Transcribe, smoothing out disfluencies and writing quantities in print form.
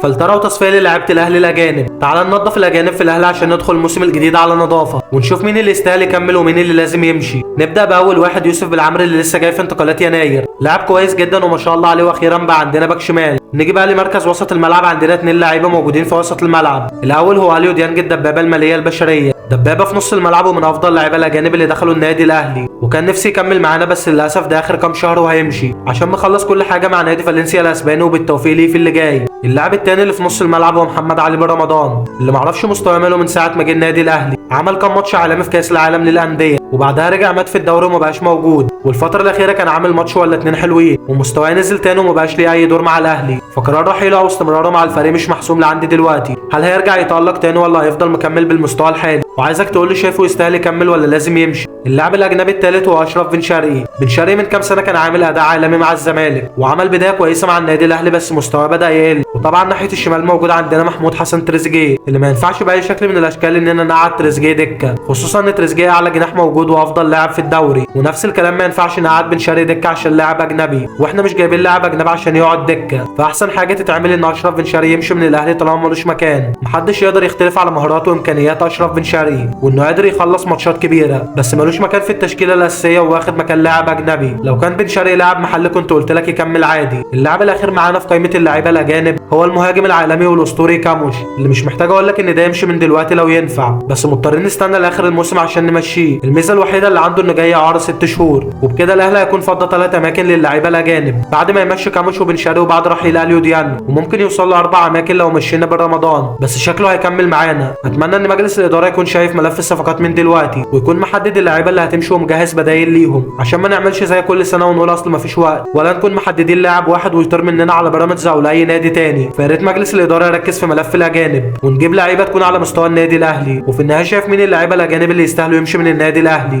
فلترة وتصفية للاعيبة الاهلي الاجانب. تعال ننضف الاجانب في الاهلي عشان ندخل الموسم الجديد على نظافة، ونشوف مين اللي يستاهل يكمل ومين اللي لازم يمشي. نبدأ باول واحد، يوسف بالعمري اللي لسه جاي في انتقالات يناير. لاعب كويس جدا وما شاء الله عليه، واخيرا بقى عندنا باك شمال. نيجي بقى لمركز وسط الملعب، عندنا 2 لعيبه موجودين في وسط الملعب. الاول هو اليو ديانج، الدبابه الماليه البشريه، دبابه في نص الملعب ومن افضل لعيبه الاجانب اللي دخلوا النادي الاهلي، وكان نفسي يكمل معانا بس للاسف ده اخر كام شهر وهيمشي عشان مخلص كل حاجه مع نادي فالنسيا الاسباني، وبالتوفيق ليه في اللي جاي. اللاعب التاني اللي في نص الملعب هو محمد علي بن رمضان، اللي معرفش مستواه ماله من ساعه ما جه النادي الاهلي. عمل كام ماتش عالمي في كاس العالم للانديه، وبعدها رجع مات في الدوري ومبقاش موجود، والفتره الاخيره كان عامل ماتش ولا 2 حلوين، ومستواه نزل تاني ومبقاش ليه اي دور مع الاهلي. فقرار رحيله او استمراره مع الفريق مش محسوم لعندي دلوقتي. هل هيرجع يتالق تاني ولا هيفضل مكمل بالمستوى الحالي؟ وعايزك تقول لي شايفه يستاهل يكمل ولا لازم يمشي. اللاعب الاجنبي الثالث هو اشرف بن شرقي. بن شرقي من كام سنه كان عامل اداء عالمي مع الزمالك، وعمل بدايه كويسه مع النادي الاهلي، بس مستواه بدا يقل. وطبعا ناحيه الشمال موجود عندنا محمود حسن تريزيجيه، اللي ما ينفعش باي شكل من الاشكال اننا نقعد تريزيجيه دكه، خصوصا ان تريزيجيه اعلى جناح موجود وافضل لاعب في الدوري. ونفس الكلام ما ينفعش نقعد بن شرقي دكه عشان لاعب اجنبي، واحنا مش جايبين لاعب اجنبي عشان يقعد دكه. فاحسن حاجه تتعمل ان اشرف بن شرقي يمشي من الاهلي طالما ملوش مكان. محدش يقدر يختلف على مهارات وامكانيات اشرف بن شرقي، وانه قادر يخلص ماتشات كبيره، بس ملوش مكان في التشكيله الاساسيه وواخد مكان لاعب اجنبي. لو كان بن شرقي لاعب محلي كنت قلت لك يكمل عادي. اللاعب الاخير معانا في قائمه اللعيبه الاجانب هو المهاجم العالمي والاسطوري كاموش، اللي مش محتاج اقول لك ان ده يمشي من دلوقتي لو ينفع، بس مضطرين نستنى لاخر الموسم عشان نمشيه. الميزه الوحيده اللي عنده انه جاي اعاره 6 شهور، وبكده الاهلي هيكون فضى 3 اماكن للعيبه الاجانب بعد ما يمشي كاموش وبن شرقي، وبعد رحيل اليو ديانج، وممكن يوصل ل 4 اماكن لو مشينا بالرمضان، بس شكله هيكمل معانا. اتمنى ان مجلس الاداره يكون شايف ملف الصفقات من دلوقتي، ويكون محدد اللعيبه اللي هتمشي ومجهز بدايل ليهم، عشان ما نعملش زي كل سنه ونقول اصل مفيش وقت، ولا نكون محددين لاعب واحد ويطير مننا على بيراميدز او لاي نادي تاني. فيا ريت مجلس الاداره يركز في ملف الاجانب، ونجيب لعيبه تكون على مستوى النادي الاهلي. وفي النهايه شايف مين اللعيبه الاجانب اللي يستاهلوا يمشي من النادي الاهلي؟